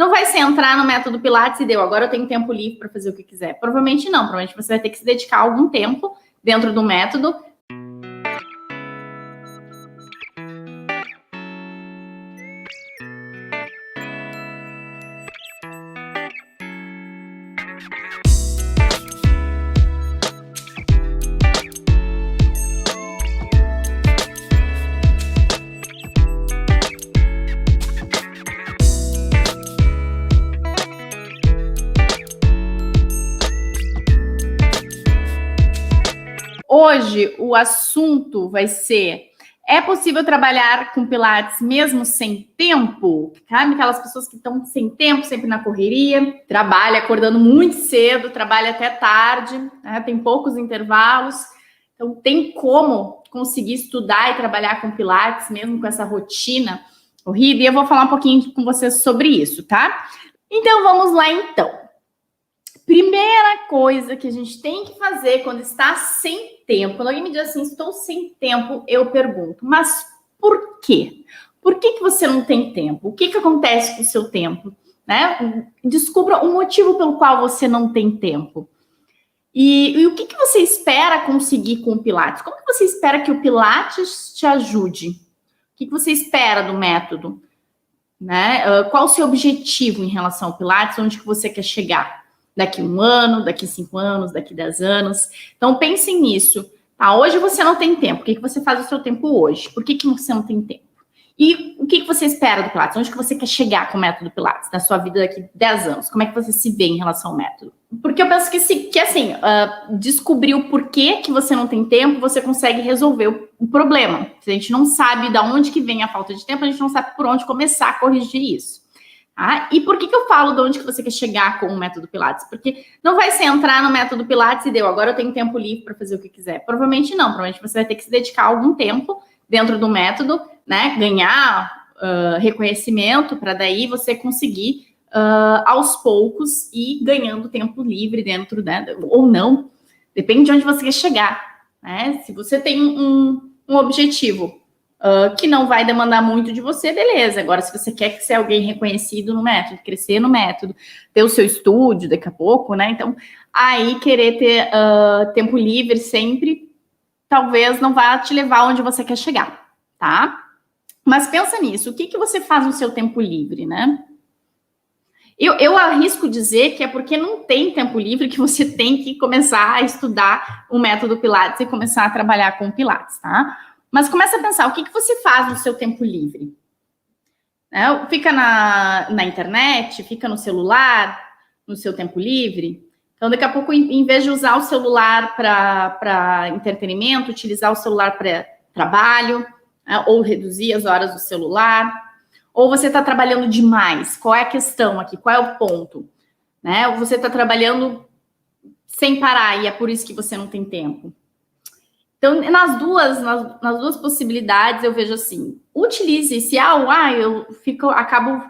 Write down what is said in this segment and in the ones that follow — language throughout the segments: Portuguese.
não vai ser entrar no método Pilates e deu, agora eu tenho tempo livre para fazer o que quiser. Provavelmente não, provavelmente você vai ter que se dedicar algum tempo dentro do método. Hoje o assunto vai ser: é possível trabalhar com Pilates mesmo sem tempo? Sabe aquelas pessoas que estão sem tempo, sempre na correria, trabalha acordando muito cedo, trabalha até tarde, né? Tem poucos intervalos. Então tem como conseguir estudar e trabalhar com Pilates mesmo com essa rotina corrida? E eu vou falar um pouquinho com vocês sobre isso, tá? Então vamos lá então. Primeira coisa que a gente tem que fazer quando está sem tempo, quando alguém me diz assim, estou sem tempo, eu pergunto, mas por quê? Por que você não tem tempo? O que acontece com o seu tempo? Né? Descubra o motivo pelo qual você não tem tempo. E o que você espera conseguir com o Pilates? Como que você espera que o Pilates te ajude? O que você espera do método? Né? Qual o seu objetivo em relação ao Pilates? Onde que você quer chegar? Daqui 1 ano, daqui 5 anos, daqui 10 anos. Então, pensem nisso. Tá? Hoje você não tem tempo. O que você faz o seu tempo hoje? Por que você não tem tempo? E o que você espera do Pilates? Onde que você quer chegar com o método Pilates na sua vida daqui 10 anos? Como é que você se vê em relação ao método? Porque eu penso que assim, descobrir o porquê que você não tem tempo, você consegue resolver o problema. Se a gente não sabe de onde que vem a falta de tempo, a gente não sabe por onde começar a corrigir isso. E por que eu falo de onde que você quer chegar com o método Pilates? Porque não vai ser entrar no método Pilates e deu, agora eu tenho tempo livre para fazer o que quiser. Provavelmente não, provavelmente você vai ter que se dedicar algum tempo dentro do método, né? Ganhar reconhecimento para daí você conseguir aos poucos ir ganhando tempo livre dentro, né? Ou não, depende de onde você quer chegar, né? Se você tem um objetivo que não vai demandar muito de você, beleza. Agora, se você quer ser alguém reconhecido no método, crescer no método, ter o seu estúdio daqui a pouco, né? Então, aí querer ter tempo livre sempre, talvez não vá te levar onde você quer chegar, tá? Mas pensa nisso, o que você faz no seu tempo livre, né? Eu arrisco dizer que é porque não tem tempo livre que você tem que começar a estudar o método Pilates e começar a trabalhar com Pilates, tá? Mas começa a pensar, o que você faz no seu tempo livre? Fica na internet, fica no celular, no seu tempo livre? Então, daqui a pouco, em vez de usar o celular para entretenimento, utilizar o celular para trabalho, ou reduzir as horas do celular, ou você está trabalhando demais? Qual é a questão aqui? Qual é o ponto? Né? Ou você está trabalhando sem parar e é por isso que você não tem tempo? Então, nas duas possibilidades, eu vejo assim, utilize esse, acabo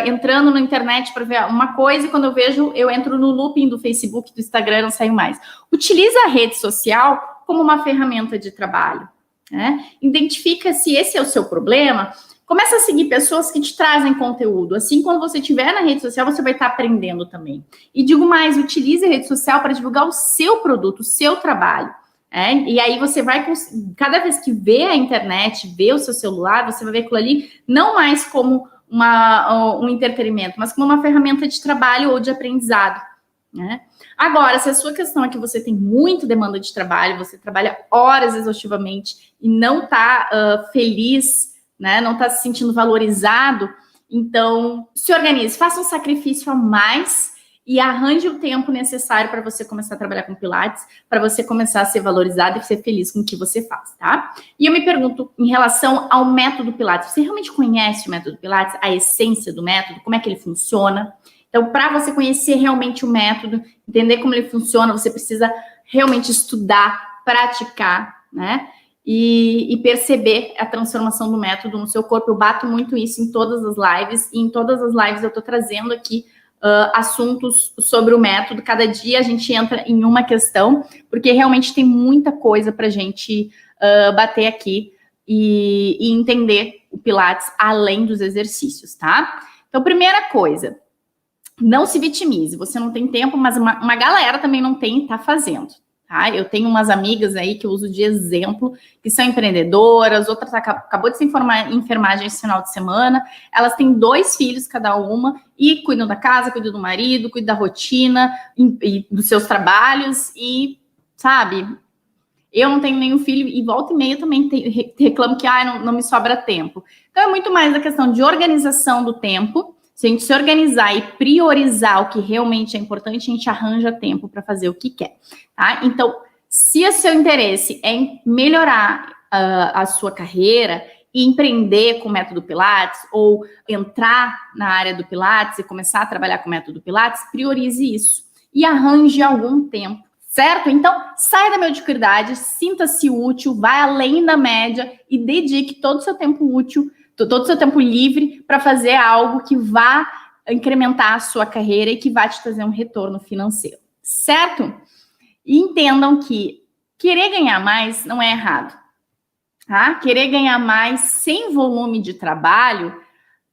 entrando na internet para ver uma coisa e quando eu vejo, eu entro no looping do Facebook, do Instagram, não saio mais. Utilize a rede social como uma ferramenta de trabalho, né? Identifica se esse é o seu problema, começa a seguir pessoas que te trazem conteúdo. Assim, quando você estiver na rede social, você vai estar aprendendo também. E digo mais, utilize a rede social para divulgar o seu produto, o seu trabalho. E aí você vai, cada vez que vê a internet, vê o seu celular, você vai ver aquilo ali não mais como um entretenimento, mas como uma ferramenta de trabalho ou de aprendizado, né? Agora, se a sua questão é que você tem muita demanda de trabalho, você trabalha horas exaustivamente e não está feliz, né? Não está se sentindo valorizado, então se organize, faça um sacrifício a mais e arranje o tempo necessário para você começar a trabalhar com Pilates, para você começar a ser valorizado e ser feliz com o que você faz, tá? E eu me pergunto, em relação ao método Pilates, você realmente conhece o método Pilates, a essência do método, como é que ele funciona? Então, para você conhecer realmente o método, entender como ele funciona, você precisa realmente estudar, praticar, né? E perceber a transformação do método no seu corpo. Eu bato muito isso em todas as lives, e em todas as lives eu estou trazendo aqui assuntos sobre o método. Cada dia a gente entra em uma questão, porque realmente tem muita coisa para a gente bater aqui e entender o Pilates além dos exercícios, tá? Então, primeira coisa, não se vitimize. Você não tem tempo, mas uma galera também não tem e está fazendo. Tá? Eu tenho umas amigas aí que eu uso de exemplo, que são empreendedoras, outra acabou de se formar em enfermagem esse final de semana. Elas têm 2 filhos cada uma e cuidam da casa, cuidam do marido, cuidam da rotina e dos seus trabalhos e, sabe, eu não tenho nenhum filho e volta e meia também reclamo que não me sobra tempo. Então é muito mais a questão de organização do tempo. Se a gente se organizar e priorizar o que realmente é importante, a gente arranja tempo para fazer o que quer, tá? Então, se o seu interesse é em melhorar a sua carreira e empreender com o método Pilates ou entrar na área do Pilates e começar a trabalhar com o método Pilates, priorize isso e arranje algum tempo, certo? Então, saia da mediocridade, sinta-se útil, vai além da média e dedique todo o seu tempo útil, todo o seu tempo livre para fazer algo que vá incrementar a sua carreira e que vá te trazer um retorno financeiro, certo? E entendam que querer ganhar mais não é errado, tá? Querer ganhar mais sem volume de trabalho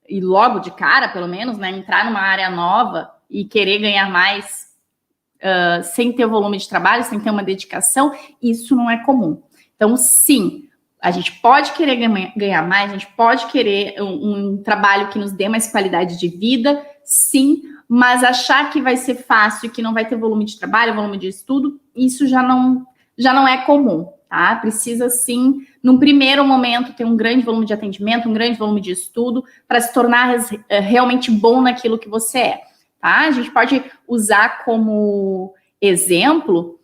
e logo de cara, pelo menos, né? Entrar numa área nova e querer ganhar mais sem ter volume de trabalho, sem ter uma dedicação, isso não é comum. Então, sim, a gente pode querer ganhar mais, a gente pode querer um trabalho que nos dê mais qualidade de vida, sim, mas achar que vai ser fácil e que não vai ter volume de trabalho, volume de estudo, isso já não é comum, tá? Precisa, sim, num primeiro momento, ter um grande volume de atendimento, um grande volume de estudo, para se tornar realmente bom naquilo que você é, tá? A gente pode usar como exemplo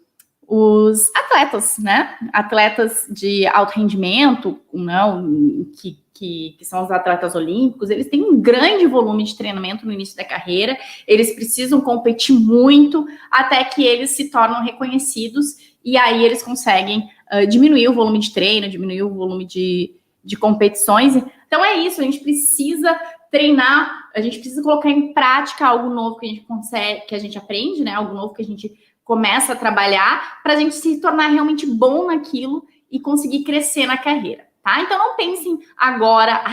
os atletas, né? Atletas de alto rendimento, não, que são os atletas olímpicos, eles têm um grande volume de treinamento no início da carreira, eles precisam competir muito até que eles se tornam reconhecidos e aí eles conseguem diminuir o volume de treino, diminuir o volume de competições. Então é isso, a gente precisa treinar, a gente precisa colocar em prática algo novo que a gente consegue, que a gente aprende, né? Algo novo que a gente começa a trabalhar para a gente se tornar realmente bom naquilo e conseguir crescer na carreira, tá? Então não pensem agora,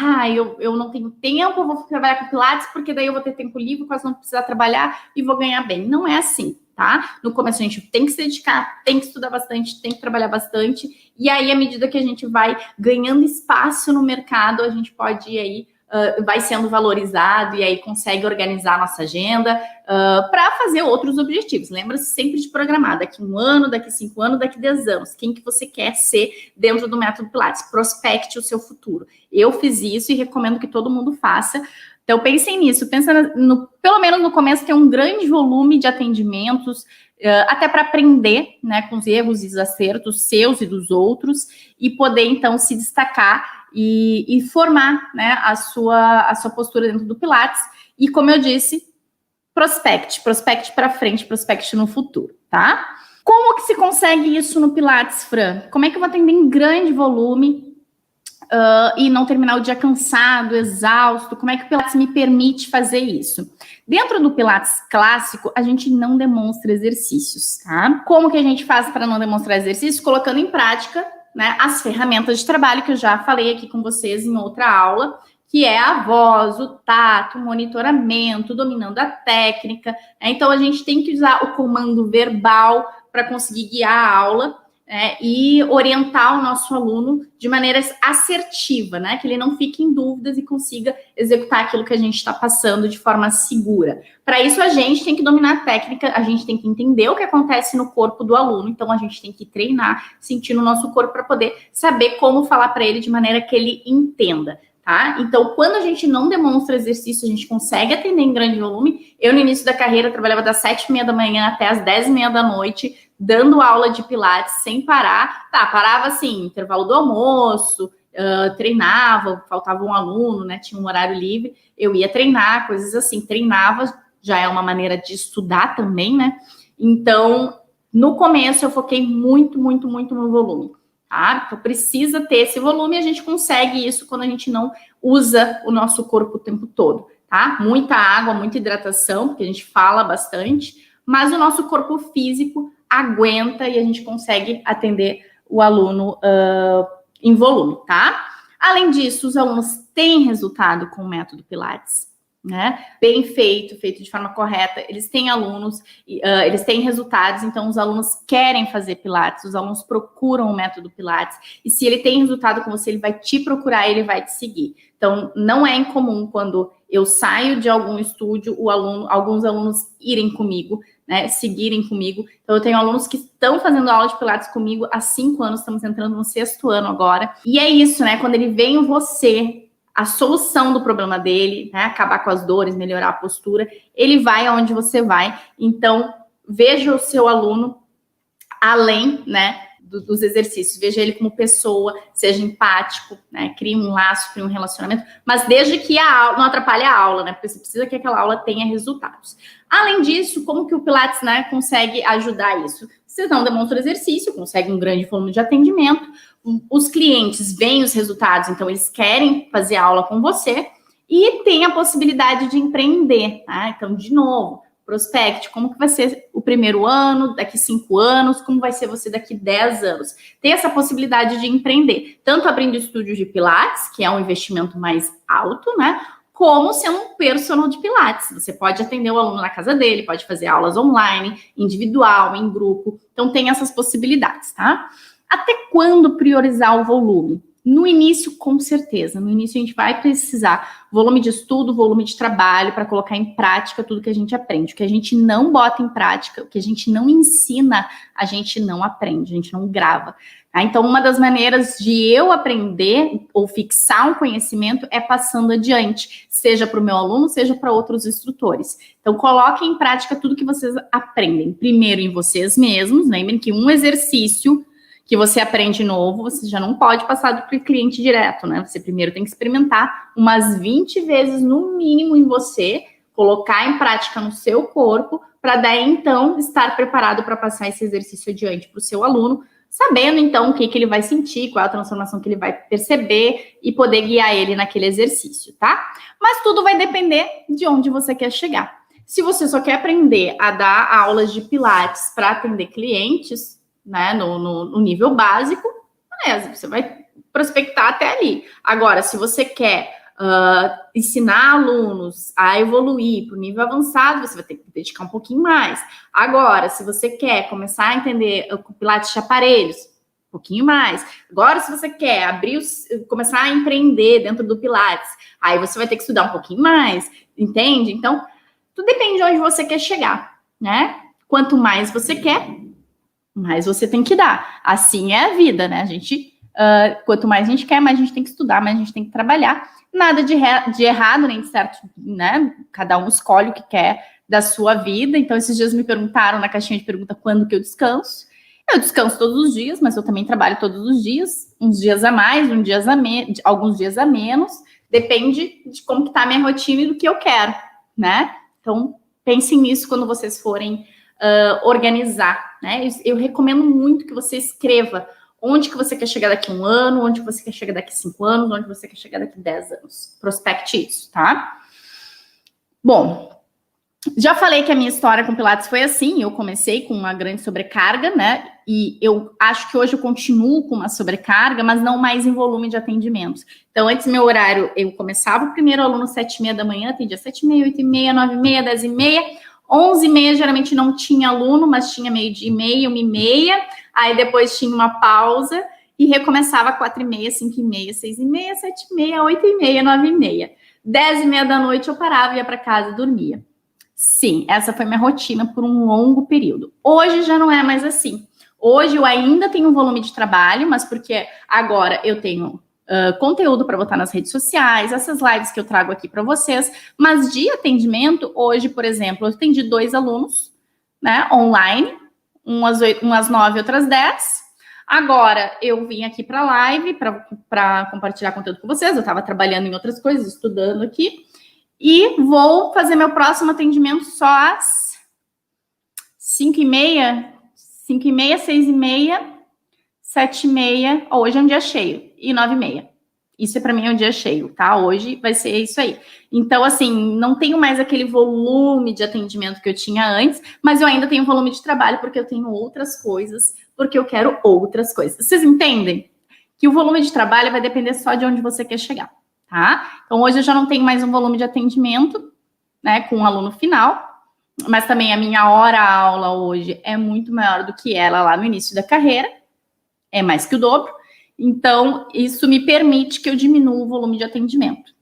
eu não tenho tempo, eu vou trabalhar com Pilates porque daí eu vou ter tempo livre, quase não precisar trabalhar e vou ganhar bem. Não é assim, tá? No começo a gente tem que se dedicar, tem que estudar bastante, tem que trabalhar bastante e aí à medida que a gente vai ganhando espaço no mercado, a gente pode ir aí vai sendo valorizado e aí consegue organizar a nossa agenda para fazer outros objetivos. Lembra-se sempre de programar daqui 1 ano, daqui 5 anos, daqui 10 anos. Quem que você quer ser dentro do método Pilates? Prospecte o seu futuro. Eu fiz isso e recomendo que todo mundo faça. Então, pensem nisso. Pensa, pelo menos no começo, ter um grande volume de atendimentos, até para aprender, né, com os erros e os acertos seus e dos outros, e poder, então, se destacar e formar, né, a sua postura dentro do Pilates. E, como eu disse, prospecte para frente, prospecte no futuro, tá? Como que se consegue isso no Pilates, Fran? Como é que eu vou atender em grande volume e não terminar o dia cansado, exausto? Como é que o Pilates me permite fazer isso? Dentro do Pilates clássico, a gente não demonstra exercícios, tá? Como que a gente faz para não demonstrar exercícios? Colocando em prática, né, as ferramentas de trabalho que eu já falei aqui com vocês em outra aula, que é a voz, o tato, o monitoramento, dominando a técnica. Né? Então, a gente tem que usar o comando verbal para conseguir guiar a aula e orientar o nosso aluno de maneira assertiva, né? Que ele não fique em dúvidas e consiga executar aquilo que a gente está passando de forma segura. Para isso, a gente tem que dominar a técnica, a gente tem que entender o que acontece no corpo do aluno, então a gente tem que treinar, sentir no nosso corpo para poder saber como falar para ele de maneira que ele entenda. Tá? Então, quando a gente não demonstra exercício, a gente consegue atender em grande volume. Eu, no início da carreira, trabalhava das 7h30 da manhã até as 10h30 da noite, dando aula de Pilates sem parar. Tá, parava assim, intervalo do almoço, treinava, faltava um aluno, né? Tinha um horário livre, eu ia treinar, coisas assim. Treinava, já é uma maneira de estudar também, né? Então, no começo, eu foquei muito no volume. Tá? Então, precisa ter esse volume e a gente consegue isso quando a gente não usa o nosso corpo o tempo todo, tá? Muita água, muita hidratação, porque a gente fala bastante, mas o nosso corpo físico aguenta e a gente consegue atender o aluno em volume, tá? Além disso, os alunos têm resultado com o método Pilates. né? Bem feito, feito de forma correta. Eles têm alunos, eles têm resultados, então os alunos querem fazer Pilates, os alunos procuram o método Pilates, e se ele tem resultado com você, ele vai te procurar, ele vai te seguir. Então, não é incomum quando eu saio de algum estúdio, alguns alunos irem comigo, né, seguirem comigo. Então, eu tenho alunos que estão fazendo aula de Pilates comigo há 5 anos, estamos entrando no 6º ano agora. E é isso, né? Quando ele vem em você, a solução do problema dele, né, acabar com as dores, melhorar a postura, ele vai aonde você vai. Então, veja o seu aluno além, né, dos exercícios. Veja ele como pessoa, seja empático, né, crie um laço, crie um relacionamento, mas desde que a aula não atrapalhe a aula, né, porque você precisa que aquela aula tenha resultados. Além disso, como que o Pilates, né, consegue ajudar isso? Você não demonstra exercício, consegue um grande volume de atendimento, os clientes veem os resultados, então eles querem fazer aula com você e tem a possibilidade de empreender, tá? Então, de novo, prospecte, como que vai ser o primeiro ano, daqui 5 anos, como vai ser você daqui 10 anos. Tem essa possibilidade de empreender, tanto abrindo estúdio de Pilates, que é um investimento mais alto, né? Como sendo um personal de Pilates. Você pode atender o aluno na casa dele, pode fazer aulas online, individual, em grupo. Então, tem essas possibilidades, tá? Até quando priorizar o volume? No início, com certeza. No início, a gente vai precisar volume de estudo, volume de trabalho para colocar em prática tudo que a gente aprende. O que a gente não bota em prática, o que a gente não ensina, a gente não aprende, a gente não grava. Tá? Então, uma das maneiras de eu aprender ou fixar um conhecimento é passando adiante, seja para o meu aluno, seja para outros instrutores. Então, coloquem em prática tudo que vocês aprendem. Primeiro em vocês mesmos, lembrem que um exercício que você aprende novo, você já não pode passar para o cliente direto, né? Você primeiro tem que experimentar umas 20 vezes no mínimo em você, colocar em prática no seu corpo, para daí então estar preparado para passar esse exercício adiante para o seu aluno, sabendo então o que ele vai sentir, qual é a transformação que ele vai perceber e poder guiar ele naquele exercício, tá? Mas tudo vai depender de onde você quer chegar. Se você só quer aprender a dar aulas de Pilates para atender clientes, né, no nível básico, beleza, você vai prospectar até ali. Agora, se você quer ensinar alunos a evoluir para o nível avançado, você vai ter que dedicar um pouquinho mais. Agora, se você quer começar a entender o Pilates de aparelhos, um pouquinho mais. Agora, se você quer começar a empreender dentro do Pilates, aí você vai ter que estudar um pouquinho mais, entende? Então, tudo depende de onde você quer chegar, né? Quanto mais você quer, mais você tem que dar. Assim é a vida, né? A gente, quanto mais a gente quer, mais a gente tem que estudar, mais a gente tem que trabalhar. Nada de errado nem de certo, né? Cada um escolhe o que quer da sua vida. Então, esses dias me perguntaram na caixinha de pergunta quando que eu descanso. Eu descanso todos os dias, mas eu também trabalho todos os dias. Uns dias a mais, alguns dias a menos. Depende de como que tá a minha rotina e do que eu quero, né? Então, pensem nisso quando vocês forem organizar, né? Eu recomendo muito que você escreva onde que você quer chegar daqui a 1 ano, onde você quer chegar daqui a 5 anos, onde você quer chegar daqui a 10 anos. Prospecte isso, tá? Bom, já falei que a minha história com Pilates foi assim, eu comecei com uma grande sobrecarga, né? E eu acho que hoje eu continuo com uma sobrecarga, mas não mais em volume de atendimentos. Então, antes meu horário, eu começava o primeiro aluno às 7h30 da manhã, atendia 7h30, 8h30, 9h30, 10h30, 11h30 geralmente não tinha aluno, mas tinha 12h30, 1h30, aí depois tinha uma pausa e recomeçava 4h30, 5h30, 6h30, 7h30, 8h30, 9h30. 10h30 da noite eu parava, ia para casa e dormia. Sim, essa foi minha rotina por um longo período. Hoje já não é mais assim. Hoje eu ainda tenho um volume de trabalho, mas porque agora eu tenho conteúdo para botar nas redes sociais, essas lives que eu trago aqui para vocês, mas de atendimento, hoje, por exemplo, eu atendi 2 alunos, né, online, umas 9, outras 10. Agora, eu vim aqui para a live para compartilhar conteúdo com vocês, eu estava trabalhando em outras coisas, estudando aqui, e vou fazer meu próximo atendimento só às 5h30, 6h30, 7h30, hoje é um dia cheio, e 9h30. Isso para mim é um dia cheio, tá? Hoje vai ser isso aí. Então, assim, não tenho mais aquele volume de atendimento que eu tinha antes, mas eu ainda tenho volume de trabalho porque eu tenho outras coisas, porque eu quero outras coisas. Vocês entendem? Que o volume de trabalho vai depender só de onde você quer chegar, tá? Então, hoje eu já não tenho mais um volume de atendimento, né, com o aluno final, mas também a minha hora-aula hoje é muito maior do que ela lá no início da carreira, é mais que o dobro. Então, isso me permite que eu diminua o volume de atendimento,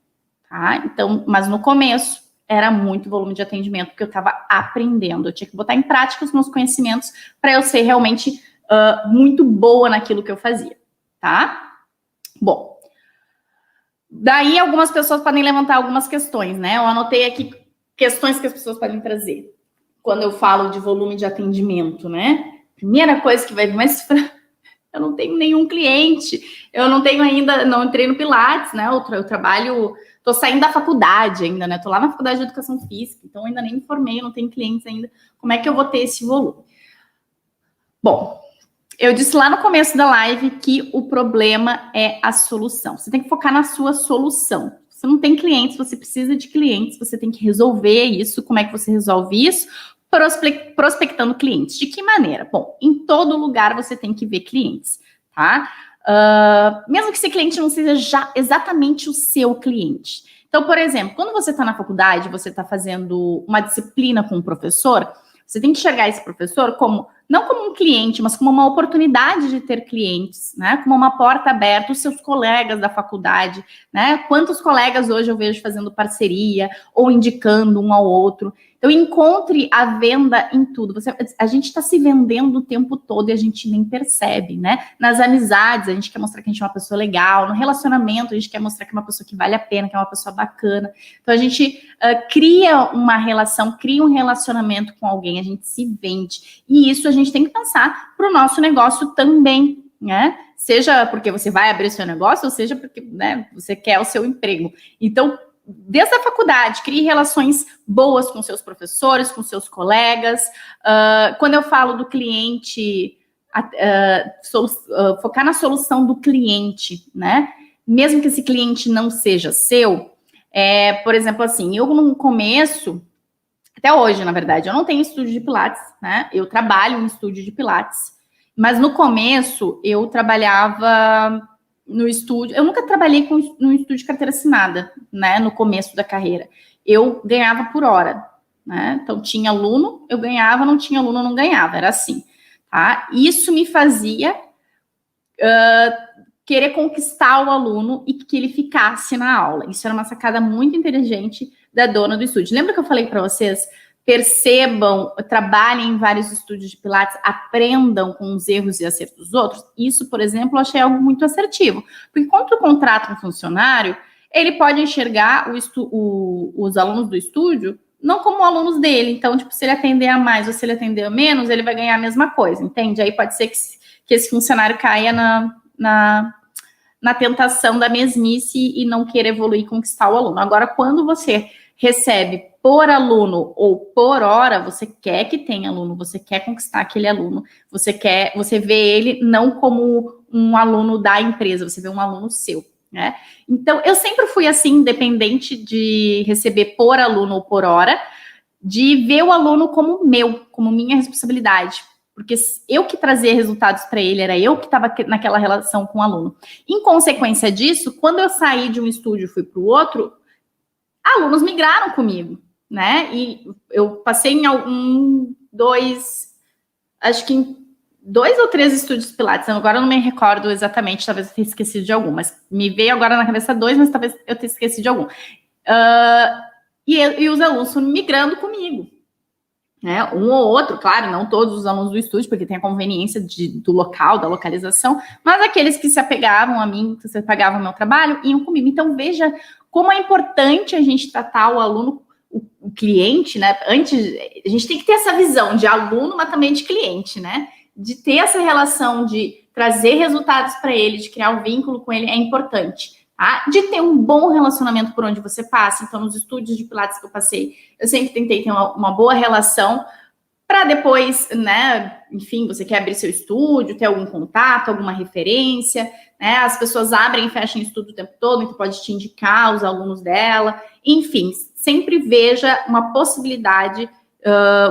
tá? Então, mas no começo era muito volume de atendimento, porque eu estava aprendendo. Eu tinha que botar em prática os meus conhecimentos para eu ser realmente muito boa naquilo que eu fazia, tá? Bom, daí algumas pessoas podem levantar algumas questões, né? Eu anotei aqui questões que as pessoas podem trazer quando eu falo de volume de atendimento, né? Primeira coisa que vai vir, mas eu não tenho nenhum cliente, eu não tenho ainda, não entrei no Pilates, né? Eu trabalho, tô saindo da faculdade ainda, né? Tô lá na faculdade de educação física, então ainda nem me formei, eu não tenho clientes ainda. Como é que eu vou ter esse volume? Bom, eu disse lá no começo da live que o problema é a solução. Você tem que focar na sua solução. Você não tem clientes, você precisa de clientes, você tem que resolver isso. Como é que você resolve isso? Prospectando clientes. De que maneira? Bom, em todo lugar você tem que ver clientes, tá? Mesmo que esse cliente não seja já exatamente o seu cliente. Então, por exemplo, quando você está na faculdade, você está fazendo uma disciplina com um professor, você tem que enxergar esse professor como, não como um cliente, mas como uma oportunidade de ter clientes, né? Como uma porta aberta, os seus colegas da faculdade, né? Quantos colegas hoje eu vejo fazendo parceria ou indicando um ao outro. Então, encontre a venda em tudo. A gente está se vendendo o tempo todo e a gente nem percebe, né? Nas amizades, a gente quer mostrar que a gente é uma pessoa legal. No relacionamento, a gente quer mostrar que é uma pessoa que vale a pena, que é uma pessoa bacana. Então, a gente cria uma relação, cria um relacionamento com alguém, a gente se vende. E isso a gente tem que pensar para o nosso negócio também, né? Seja porque você vai abrir seu negócio, ou seja porque, né, você quer o seu emprego. Então, desde a faculdade, crie relações boas com seus professores, com seus colegas. Quando eu falo do cliente, focar na solução do cliente, né? Mesmo que esse cliente não seja seu, por exemplo, assim, eu no começo, até hoje, na verdade, eu não tenho estúdio de Pilates, né? Eu trabalho em estúdio de Pilates, mas no começo eu trabalhava no estúdio. Eu nunca trabalhei no estúdio de carteira assinada, né? No começo da carreira. Eu ganhava por hora, né? Então, tinha aluno, eu ganhava, não tinha aluno, eu não ganhava. Era assim, tá? Isso me fazia querer conquistar o aluno e que ele ficasse na aula. Isso era uma sacada muito inteligente da dona do estúdio. Lembra que eu falei para vocês? Percebam, trabalhem em vários estúdios de Pilates, aprendam com os erros e acertos dos outros. Isso, por exemplo, eu achei algo muito assertivo. Porque quando tu contrata um funcionário, ele pode enxergar os alunos do estúdio não como alunos dele. Então, tipo, se ele atender a mais ou se ele atender a menos, ele vai ganhar a mesma coisa, entende? Aí pode ser que esse funcionário caia na tentação da mesmice e não querer evoluir e conquistar o aluno. Agora, quando você recebe por aluno ou por hora, você quer que tenha aluno, você quer conquistar aquele aluno, você vê ele não como um aluno da empresa, você vê um aluno seu, né? Então, eu sempre fui assim, independente de receber por aluno ou por hora, de ver o aluno como meu, como minha responsabilidade, porque eu que trazia resultados para ele, era eu que estava naquela relação com o aluno. Em consequência disso, quando eu saí de um estúdio e fui para o outro, alunos migraram comigo, né? E eu passei em acho que em 2 ou 3 estúdios Pilates. Agora eu não me recordo exatamente, talvez eu tenha esquecido de algum, mas me veio agora na cabeça 2, mas talvez eu tenha esquecido de algum. E os alunos foram migrando comigo, né? Um ou outro, claro, não todos os alunos do estúdio, porque tem a conveniência do local, da localização, mas aqueles que se apegavam a mim, que se apegavam ao meu trabalho, iam comigo. Então, veja como é importante a gente tratar o aluno, o cliente, né? Antes, a gente tem que ter essa visão de aluno, mas também de cliente, né? De ter essa relação de trazer resultados para ele, de criar um vínculo com ele, é importante. Tá? De ter um bom relacionamento por onde você passa. Então, nos estúdios de Pilates que eu passei, eu sempre tentei ter uma boa relação para depois, né? Enfim, você quer abrir seu estúdio, ter algum contato, alguma referência, né? As pessoas abrem e fecham estúdio o tempo todo, então pode te indicar os alunos dela. Enfim, sempre veja uma possibilidade,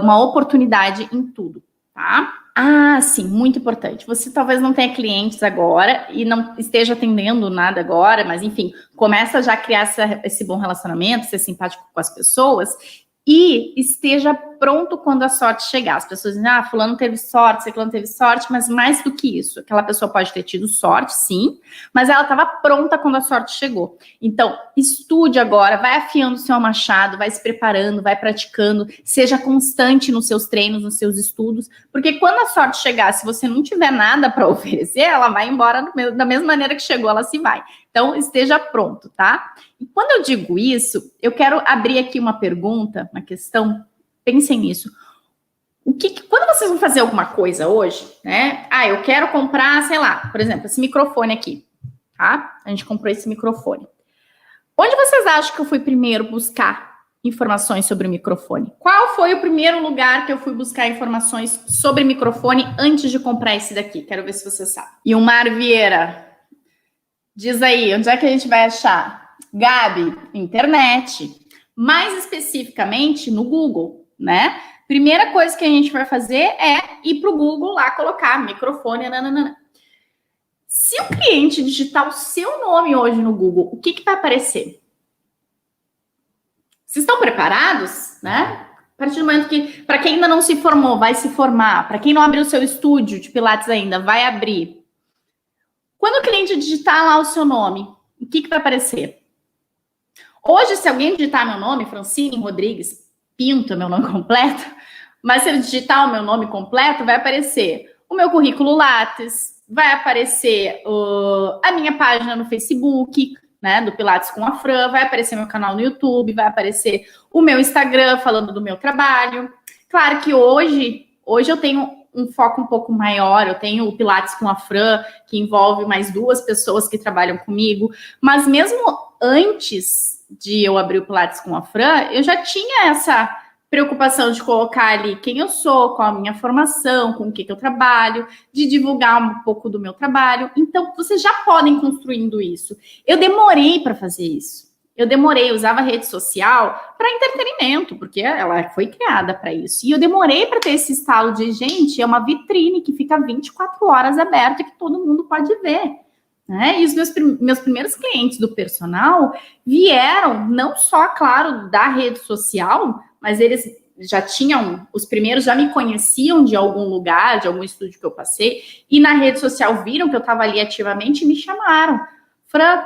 uma oportunidade em tudo, tá? Ah, sim, muito importante. Você talvez não tenha clientes agora e não esteja atendendo nada agora, mas enfim, começa já a criar esse bom relacionamento, ser simpático com as pessoas E esteja pronto quando a sorte chegar. As pessoas dizem, fulano teve sorte, ciclano teve sorte, mas mais do que isso, aquela pessoa pode ter tido sorte, sim, mas ela estava pronta quando a sorte chegou. Então, estude agora, vai afiando o seu machado, vai se preparando, vai praticando, seja constante nos seus treinos, nos seus estudos, porque quando a sorte chegar, se você não tiver nada para oferecer, ela vai embora da mesma maneira que chegou, ela se vai. Então, esteja pronto, tá? E quando eu digo isso, eu quero abrir aqui uma pergunta, uma questão, pensem nisso. Quando vocês vão fazer alguma coisa hoje, né? Eu quero comprar, sei lá, por exemplo, esse microfone aqui, tá? A gente comprou esse microfone. Onde vocês acham que eu fui primeiro buscar informações sobre o microfone? Qual foi o primeiro lugar que eu fui buscar informações sobre microfone antes de comprar esse daqui? Quero ver se você sabe. E o Mar Vieira, diz aí, onde é que a gente vai achar? Gabi, internet. Mais especificamente no Google, né? Primeira coisa que a gente vai fazer é ir para o Google lá, colocar microfone, nananana. Se o cliente digitar o seu nome hoje no Google, o que vai aparecer? Vocês estão preparados, né? A partir do momento que, para quem ainda não se formou, vai se formar. Para quem não abriu o seu estúdio de Pilates ainda, vai abrir. Quando o cliente digitar lá o seu nome, o que vai aparecer? Hoje, se alguém digitar meu nome, Francine Rodrigues Pinto, é meu nome completo, mas se ele digitar o meu nome completo, vai aparecer o meu currículo Lattes, vai aparecer a minha página no Facebook, né, do Pilates com a Fran, vai aparecer meu canal no YouTube, vai aparecer o meu Instagram falando do meu trabalho. Claro que hoje eu tenho um foco um pouco maior, eu tenho o Pilates com a Fran, que envolve mais 2 pessoas que trabalham comigo, mas mesmo antes de eu abrir o Pilates com a Fran, eu já tinha essa preocupação de colocar ali quem eu sou, qual a minha formação, com o que eu trabalho, de divulgar um pouco do meu trabalho. Então, vocês já podem construindo isso. Eu demorei para fazer isso. Eu usava rede social para entretenimento, porque ela foi criada para isso. E eu demorei para ter esse estalo de, gente, é uma vitrine que fica 24 horas aberta e que todo mundo pode ver. Né? E os meus primeiros clientes do personal vieram não só, claro, da rede social, mas eles já tinham, os primeiros já me conheciam de algum lugar, de algum estúdio que eu passei, e na rede social viram que eu estava ali ativamente e me chamaram. Fran,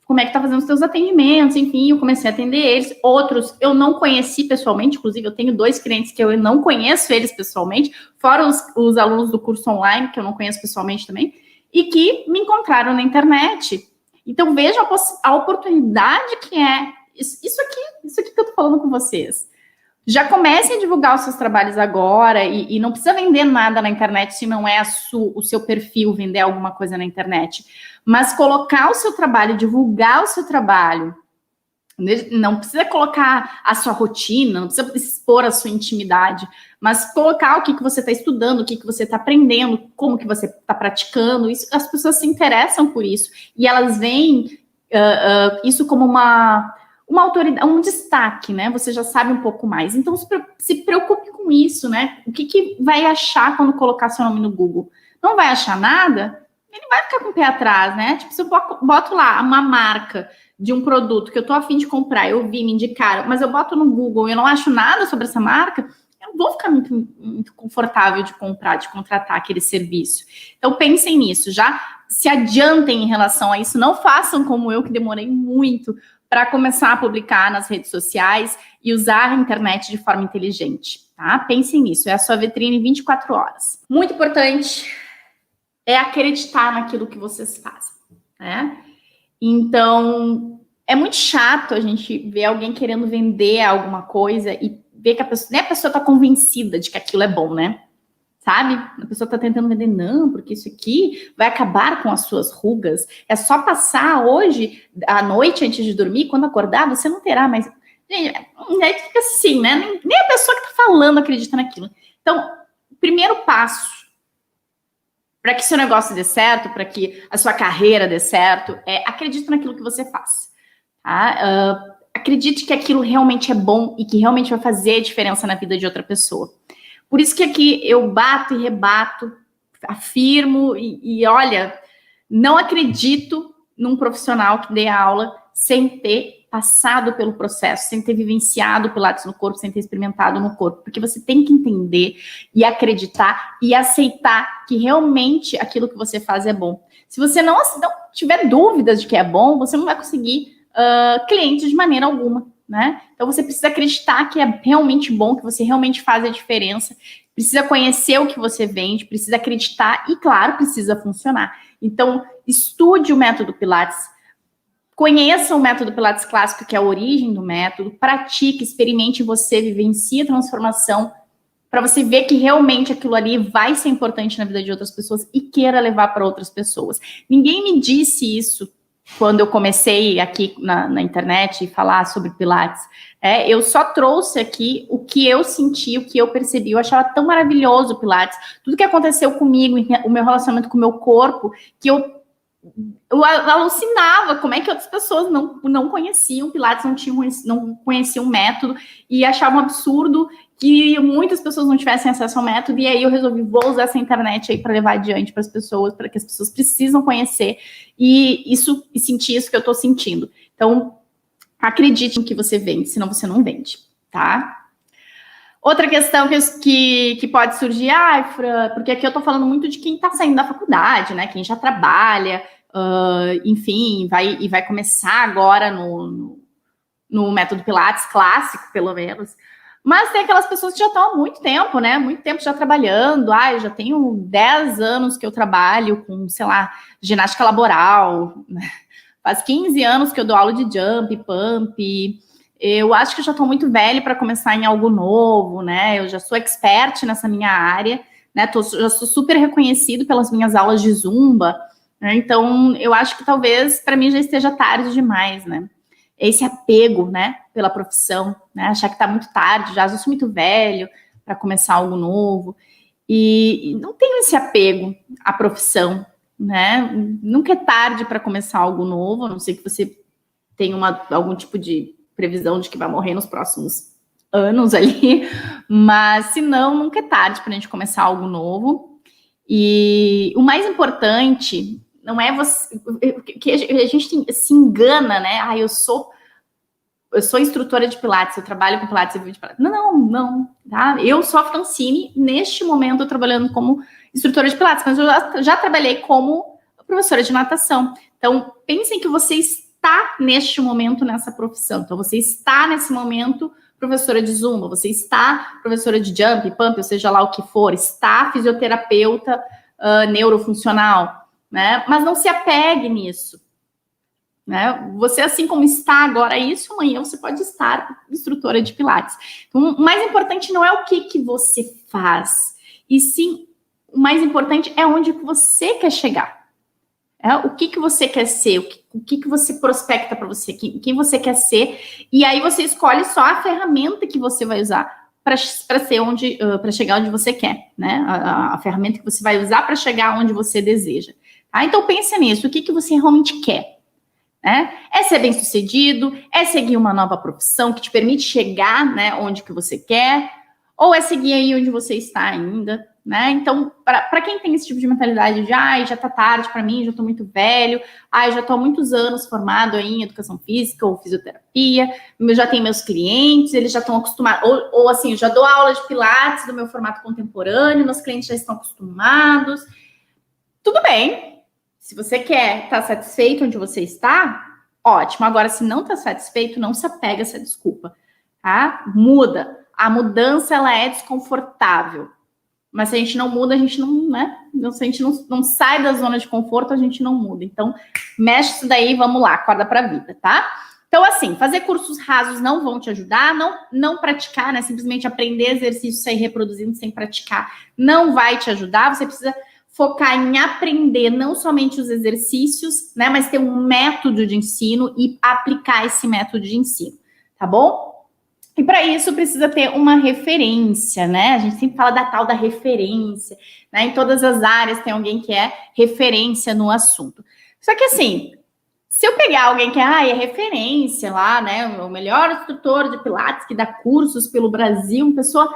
como é que tá fazendo os teus atendimentos? Enfim, eu comecei a atender eles. Outros eu não conheci pessoalmente, inclusive eu tenho 2 clientes que eu não conheço eles pessoalmente, fora os alunos do curso online, que eu não conheço pessoalmente também, e que me encontraram na internet. Então, vejam a oportunidade que é isso aqui que eu tô falando com vocês. Já comecem a divulgar os seus trabalhos agora e não precisa vender nada na internet se não é o seu perfil vender alguma coisa na internet. Mas colocar o seu trabalho, divulgar o seu trabalho, não precisa colocar a sua rotina, não precisa expor a sua intimidade, mas colocar o que você está estudando, o que você está aprendendo, como que você está praticando. Isso, as pessoas se interessam por isso e elas veem isso como uma autoridade, um destaque, né? Você já sabe um pouco mais. Então, se preocupe com isso, né? O que vai achar quando colocar seu nome no Google? Não vai achar nada? Ele vai ficar com o pé atrás, né? Tipo, se eu boto lá uma marca de um produto que eu tô a fim de comprar, eu vi, me indicaram, mas eu boto no Google e eu não acho nada sobre essa marca, eu não vou ficar muito confortável de comprar, de contratar aquele serviço. Então, pensem nisso, já se adiantem em relação a isso, não façam como eu, que demorei muito para começar a publicar nas redes sociais e usar a internet de forma inteligente, tá? Pensem nisso, é a sua vitrine 24 horas. Muito importante é acreditar naquilo que vocês fazem, né? Então, é muito chato a gente ver alguém querendo vender alguma coisa e ver que a pessoa, nem a pessoa está convencida de que aquilo é bom, né? Sabe? A pessoa está tentando vender, não, porque isso aqui vai acabar com as suas rugas. É só passar hoje, à noite, antes de dormir, quando acordar, você não terá mais. Gente, aí fica assim, né? Nem a pessoa que está falando acredita naquilo. Então, primeiro passo para que seu negócio dê certo, para que a sua carreira dê certo, acredite naquilo que você faz. Tá? Acredite que aquilo realmente é bom e que realmente vai fazer diferença na vida de outra pessoa. Por isso que aqui eu bato e rebato, afirmo e olha, não acredito num profissional que dê aula sem ter passado pelo processo, sem ter vivenciado o Pilates no corpo, sem ter experimentado no corpo, porque você tem que entender e acreditar e aceitar que realmente aquilo que você faz é bom. Se você não tiver dúvidas de que é bom, você não vai conseguir clientes de maneira alguma, né? Então você precisa acreditar que é realmente bom, que você realmente faz a diferença, precisa conhecer o que você vende, precisa acreditar e, claro, precisa funcionar. Então, estude o método Pilates, conheça o método Pilates clássico, que é a origem do método, pratique, experimente você, vivencie a transformação, para você ver que realmente aquilo ali vai ser importante na vida de outras pessoas e queira levar para outras pessoas. Ninguém me disse isso quando eu comecei aqui na internet falar sobre Pilates. Eu só trouxe aqui o que eu senti, o que eu percebi. Eu achava tão maravilhoso o Pilates. Tudo que aconteceu comigo, o meu relacionamento com o meu corpo, que eu alucinava como é que outras pessoas não conheciam Pilates, não conheciam o método e achavam absurdo que muitas pessoas não tivessem acesso ao método, e aí eu resolvi, vou usar essa internet aí para levar adiante para as pessoas, para que as pessoas precisam conhecer e sentir isso que eu estou sentindo. Então, acredite no que você vende, senão você não vende, tá? Outra questão que pode surgir, Fran, porque aqui eu tô falando muito de quem tá saindo da faculdade, né? Quem já trabalha, enfim, vai começar agora no método Pilates clássico, pelo menos. Mas tem aquelas pessoas que já estão há muito tempo, né? Muito tempo já trabalhando. Eu já tenho 10 anos que eu trabalho com, sei lá, ginástica laboral. Faz 15 anos que eu dou aula de jump, pump. Eu acho que eu já estou muito velha para começar em algo novo, né? Eu já sou expert nessa minha área, né? Já sou super reconhecido pelas minhas aulas de Zumba, né? Então, eu acho que talvez para mim já esteja tarde demais, né? Esse apego, né, pela profissão, né? Achar que está muito tarde, já sou muito velho para começar algo novo. E não tenho esse apego à profissão, né? Nunca é tarde para começar algo novo, a não ser que você tenha algum tipo de previsão de que vai morrer nos próximos anos ali, mas se não, nunca é tarde para a gente começar algo novo. E o mais importante não é você, que a gente se engana, né? Eu sou instrutora de Pilates, eu trabalho com Pilates e vivo de Pilates. Não, tá? Eu sou a Francine, neste momento, trabalhando como instrutora de Pilates, mas eu já trabalhei como professora de natação. Então, pensem que você está neste momento nessa profissão. Então, você está nesse momento professora de Zumba, você está professora de Jump, Pump, ou seja lá o que for, está fisioterapeuta neurofuncional, né? Mas não se apegue nisso, né? Você, assim como está agora isso, amanhã você pode estar instrutora de Pilates. Então, o mais importante não é o que você faz, e sim, o mais importante é onde você quer chegar. O que você quer ser, o que você prospecta para você, quem você quer ser, e aí você escolhe só a ferramenta que você vai usar para chegar onde você quer, né? A ferramenta que você vai usar para chegar onde você deseja. Tá? Então pense nisso, o que você realmente quer, né? É ser bem-sucedido, é seguir uma nova profissão que te permite chegar, né, onde que você quer, ou é seguir aí onde você está ainda, né? Então, para quem tem esse tipo de mentalidade de já tá tarde para mim, já tô muito velho, já tô há muitos anos formado aí em educação física ou fisioterapia, eu já tenho meus clientes, eles já estão acostumados, ou assim, eu já dou aula de Pilates do meu formato contemporâneo, meus clientes já estão acostumados. Tudo bem, se você quer estar satisfeito onde você está, ótimo. Agora, se não está satisfeito, não se apega a essa desculpa, tá? Muda. A mudança, ela é desconfortável. Mas se a gente não muda, a gente não, né? Se a gente não sai da zona de conforto, a gente não muda. Então, mexe isso daí, vamos lá, acorda pra vida, tá? Então, assim, fazer cursos rasos não vão te ajudar, não praticar, né? Simplesmente aprender exercício, sair reproduzindo sem praticar, não vai te ajudar. Você precisa focar em aprender não somente os exercícios, né? Mas ter um método de ensino e aplicar esse método de ensino, tá bom? E para isso precisa ter uma referência, né? A gente sempre fala da tal da referência, né? Em todas as áreas tem alguém que é referência no assunto. Só que assim, se eu pegar alguém que é referência lá, né? O melhor instrutor de Pilates que dá cursos pelo Brasil, uma pessoa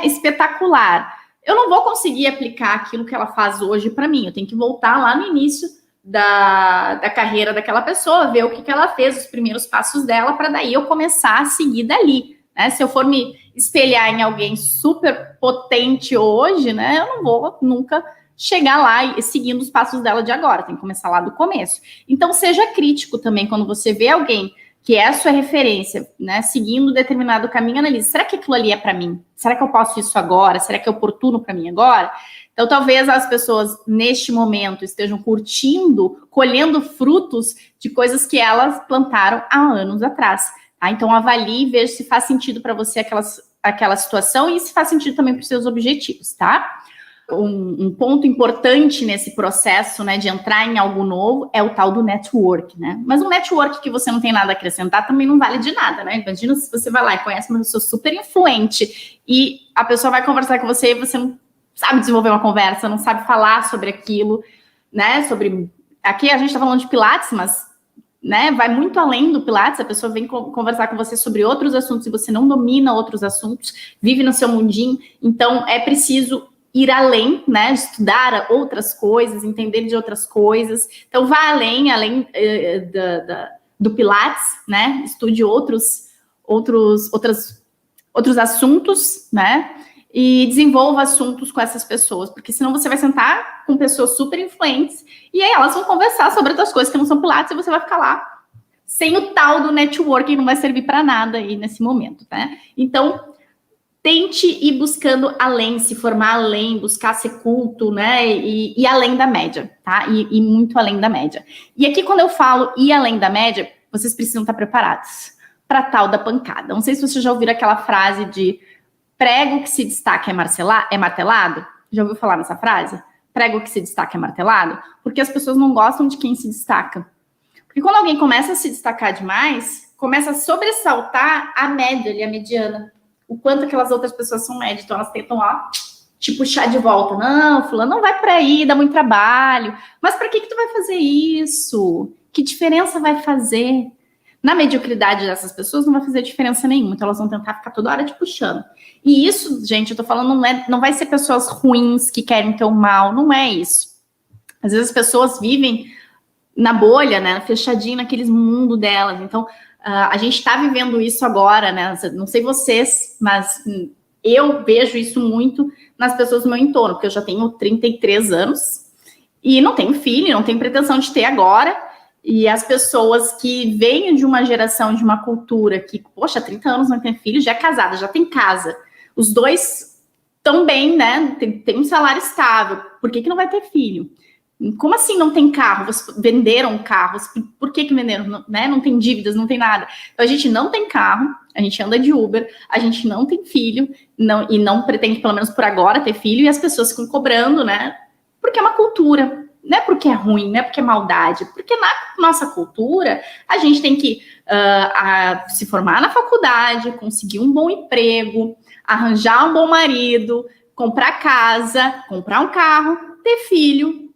espetacular, eu não vou conseguir aplicar aquilo que ela faz hoje para mim. Eu tenho que voltar lá no início da carreira daquela pessoa, ver o que ela fez, os primeiros passos dela, para daí eu começar a seguir dali. Né? Se eu for me espelhar em alguém super potente hoje, né, eu não vou nunca chegar lá e seguindo os passos dela de agora, tem que começar lá do começo. Então, seja crítico também quando você vê alguém que é a sua referência, né, seguindo determinado caminho, analise, será que aquilo ali é para mim? Será que eu posso isso agora? Será que é oportuno para mim agora? Então, talvez as pessoas, neste momento, estejam curtindo, colhendo frutos de coisas que elas plantaram há anos atrás. Tá? Então, avalie e veja se faz sentido para você aquela situação e se faz sentido também para os seus objetivos, tá? Um ponto importante nesse processo, né, de entrar em algo novo é o tal do network, né? Mas um network que você não tem nada a acrescentar também não vale de nada, né? Imagina se você vai lá e conhece uma pessoa super influente e a pessoa vai conversar com você e você não sabe desenvolver uma conversa, não sabe falar sobre aquilo, né? Aqui a gente tá falando de Pilates, mas, né, vai muito além do Pilates, a pessoa vem conversar com você sobre outros assuntos e você não domina outros assuntos, vive no seu mundinho, então é preciso ir além, né, estudar outras coisas, entender de outras coisas. Então, vá além do Pilates, né, estude outros assuntos, né, e desenvolva assuntos com essas pessoas, porque senão você vai sentar com pessoas super influentes e aí elas vão conversar sobre outras coisas que não são Pilates e você vai ficar lá sem o tal do networking, não vai servir para nada aí nesse momento, né? Então, tente ir buscando além, se formar além, buscar ser culto, né? E além da média, tá? E muito além da média. E aqui, quando eu falo ir além da média, vocês precisam estar preparados para tal da pancada. Não sei se vocês já ouviram aquela frase de prego que se destaca é martelado. Já ouviu falar nessa frase? Prego que se destaca é martelado? Porque as pessoas não gostam de quem se destaca. Porque quando alguém começa a se destacar demais, começa a sobressaltar a média ali, a mediana. O quanto aquelas outras pessoas são médias. Então, elas tentam, te puxar de volta. Não, fulano, não vai para aí, dá muito trabalho. Mas para que tu vai fazer isso? Que diferença vai fazer? Na mediocridade dessas pessoas, não vai fazer diferença nenhuma. Então, elas vão tentar ficar toda hora te puxando. E isso, gente, eu tô falando, não vai ser pessoas ruins que querem teu mal. Não é isso. Às vezes, as pessoas vivem na bolha, né? Fechadinho naqueles mundo delas. Então, a gente está vivendo isso agora, né? Não sei vocês, mas eu vejo isso muito nas pessoas do meu entorno, porque eu já tenho 33 anos e não tenho filho, não tenho pretensão de ter agora. E as pessoas que vêm de uma geração, de uma cultura que, poxa, 30 anos não tem filho, já é casada, já tem casa. Os dois estão bem, né? Tem um salário estável. Por que não vai ter filho? Como assim não tem carro? Vocês venderam carros? Por que venderam? Não, né? Não tem dívidas, não tem nada. Então, a gente não tem carro, a gente anda de Uber, a gente não tem filho, e não pretende, pelo menos por agora, ter filho, e as pessoas ficam cobrando, né? Porque é uma cultura. Não é porque é ruim, não é porque é maldade. Porque na nossa cultura, a gente tem que se formar na faculdade, conseguir um bom emprego, arranjar um bom marido, comprar casa, comprar um carro, ter filho.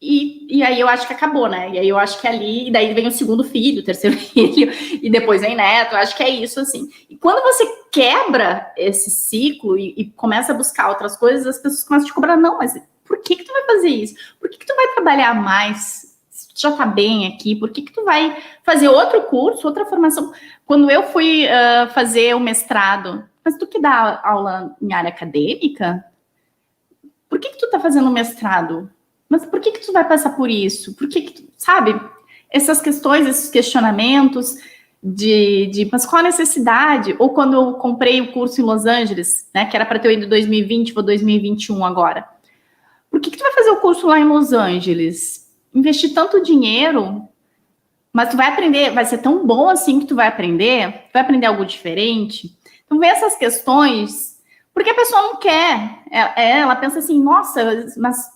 E aí eu acho que acabou, né? E aí eu acho que ali, e daí vem o segundo filho, o terceiro filho, e depois vem neto. Eu acho que é isso, assim. E quando você quebra esse ciclo e começa a buscar outras coisas, as pessoas começam a te cobrar, não, mas por que tu vai fazer isso? Por que tu vai trabalhar mais? Se tu já tá bem aqui, por que tu vai fazer outro curso, outra formação? Quando eu fui fazer o mestrado, mas tu que dá aula em área acadêmica, por que tu tá fazendo mestrado? Mas por que tu vai passar por isso? Por que tu, sabe? Essas questões, esses questionamentos mas qual a necessidade? Ou quando eu comprei o curso em Los Angeles, né, que era para ter ido em 2020, vou 2021 agora. Por que tu vai fazer o curso lá em Los Angeles? Investir tanto dinheiro, mas tu vai aprender, vai ser tão bom assim que tu vai aprender algo diferente. Então, vê essas questões, porque a pessoa não quer. Ela pensa assim, nossa, mas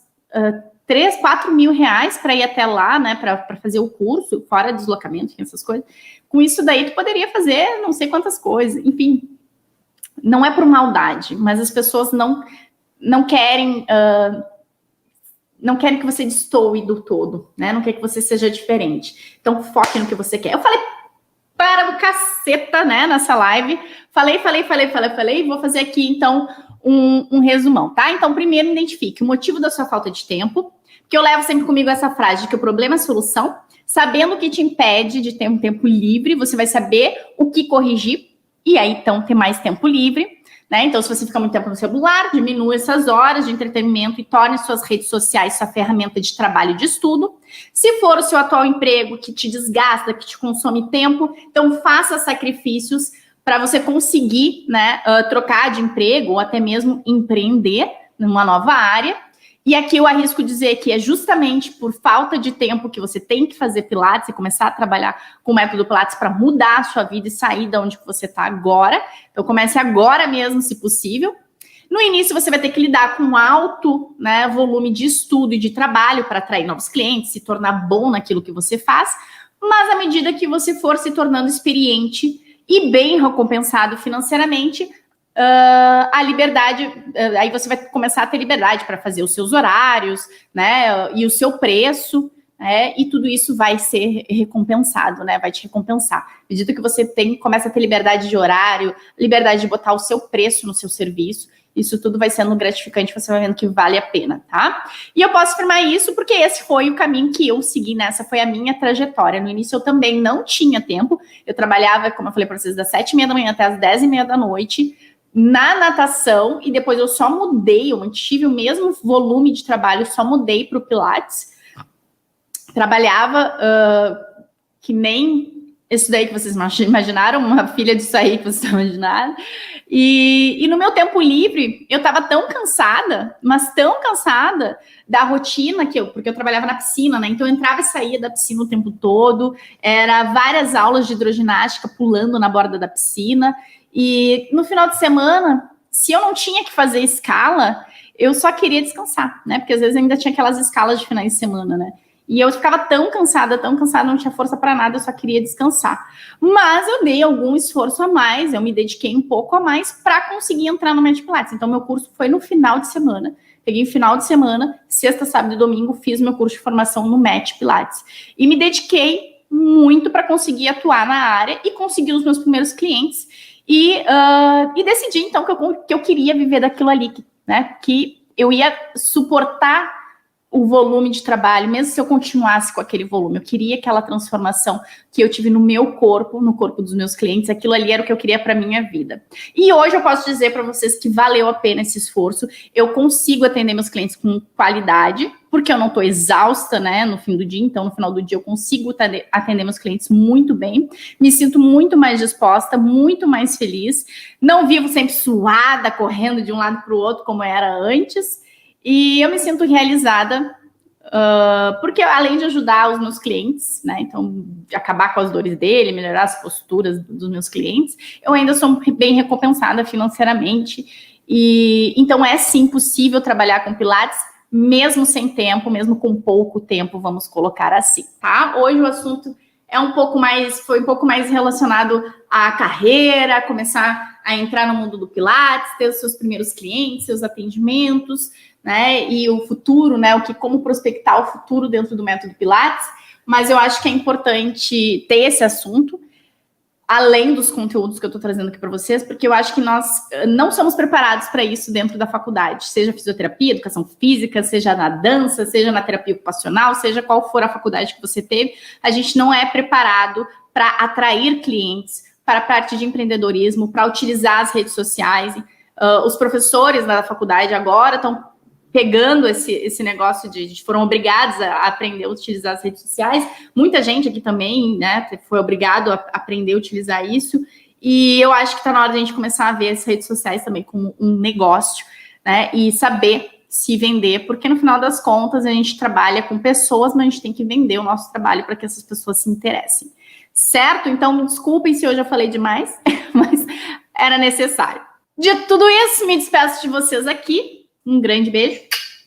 3, 4 mil reais para ir até lá, né, para fazer o curso, fora deslocamento, essas coisas. Com isso daí, tu poderia fazer não sei quantas coisas. Enfim, não é por maldade, mas as pessoas não querem que você destoe do todo, né? Não quer que você seja diferente. Então, foque no que você quer. Eu falei para o caceta, né, nessa live. Falei. Vou fazer aqui, então, um resumão, tá? Então, primeiro, identifique o motivo da sua falta de tempo. Porque eu levo sempre comigo essa frase de que o problema é a solução. Sabendo o que te impede de ter um tempo livre, você vai saber o que corrigir e aí, então, ter mais tempo livre, né? Então, se você fica muito tempo no celular, diminua essas horas de entretenimento e torne suas redes sociais sua ferramenta de trabalho e de estudo. Se for o seu atual emprego que te desgasta, que te consome tempo, então faça sacrifícios para você conseguir, né, trocar de emprego ou até mesmo empreender numa nova área. E aqui eu arrisco dizer que é justamente por falta de tempo que você tem que fazer Pilates e começar a trabalhar com o método Pilates para mudar a sua vida e sair de onde você está agora. Então comece agora mesmo, se possível. No início você vai ter que lidar com um alto, né, volume de estudo e de trabalho para atrair novos clientes, se tornar bom naquilo que você faz, mas à medida que você for se tornando experiente e bem recompensado financeiramente, a liberdade, aí você vai começar a ter liberdade para fazer os seus horários, né, e o seu preço, né, e tudo isso vai ser recompensado, né, vai te recompensar. À medida que você começa a ter liberdade de horário, liberdade de botar o seu preço no seu serviço, isso tudo vai sendo gratificante, você vai vendo que vale a pena, tá? E eu posso afirmar isso porque esse foi o caminho que eu segui, nessa foi a minha trajetória. No início eu também não tinha tempo, eu trabalhava, como eu falei para vocês, das 7h30 da manhã até as 10h30 da noite, na natação, e depois eu só mudei, eu mantive o mesmo volume de trabalho, só mudei para o Pilates. Trabalhava que nem isso daí que vocês imaginaram, uma filha disso aí que vocês imaginaram. E no meu tempo livre, eu estava tão cansada, mas tão cansada da rotina porque eu trabalhava na piscina, né? Então eu entrava e saía da piscina o tempo todo, era várias aulas de hidroginástica pulando na borda da piscina. E no final de semana, se eu não tinha que fazer escala, eu só queria descansar, né? Porque às vezes ainda tinha aquelas escalas de finais de semana, né? E eu ficava tão cansada, não tinha força para nada, eu só queria descansar. Mas eu dei algum esforço a mais, eu me dediquei um pouco a mais para conseguir entrar no Método Pilates. Então, meu curso foi no final de semana. Peguei final de semana, sexta, sábado e domingo, fiz meu curso de formação no Método Pilates. E me dediquei muito para conseguir atuar na área e conseguir os meus primeiros clientes. E decidi, então, que eu queria viver daquilo ali, né? Que eu ia suportar o volume de trabalho, mesmo se eu continuasse com aquele volume. Eu queria aquela transformação que eu tive no meu corpo, no corpo dos meus clientes. Aquilo ali era o que eu queria para minha vida. E hoje eu posso dizer para vocês que valeu a pena esse esforço. Eu consigo atender meus clientes com qualidade, porque eu não estou exausta, né, no fim do dia. Então, no final do dia, eu consigo atender meus clientes muito bem. Me sinto muito mais disposta, muito mais feliz. Não vivo sempre suada, correndo de um lado para o outro, como era antes. E eu me sinto realizada, porque além de ajudar os meus clientes, né, então acabar com as dores dele, melhorar as posturas dos meus clientes, eu ainda sou bem recompensada financeiramente. E então é sim possível trabalhar com Pilates, mesmo sem tempo, mesmo com pouco tempo, vamos colocar assim, tá? Hoje o assunto foi um pouco mais relacionado à carreira, começar a entrar no mundo do Pilates, ter os seus primeiros clientes, seus atendimentos, né, e o futuro, né, como prospectar o futuro dentro do método Pilates, mas eu acho que é importante ter esse assunto, além dos conteúdos que eu estou trazendo aqui para vocês, porque eu acho que nós não somos preparados para isso dentro da faculdade, seja fisioterapia, educação física, seja na dança, seja na terapia ocupacional, seja qual for a faculdade que você teve, a gente não é preparado para atrair clientes, para a parte de empreendedorismo, para utilizar as redes sociais. Os professores da faculdade agora estão pegando esse negócio foram obrigados a aprender a utilizar as redes sociais. Muita gente aqui também, né, foi obrigado a aprender a utilizar isso. E eu acho que está na hora de a gente começar a ver as redes sociais também como um negócio, né, e saber se vender, porque no final das contas a gente trabalha com pessoas, mas a gente tem que vender o nosso trabalho para que essas pessoas se interessem. Certo? Então, me desculpem se hoje eu falei demais, mas era necessário. De tudo isso, me despeço de vocês aqui. Um grande beijo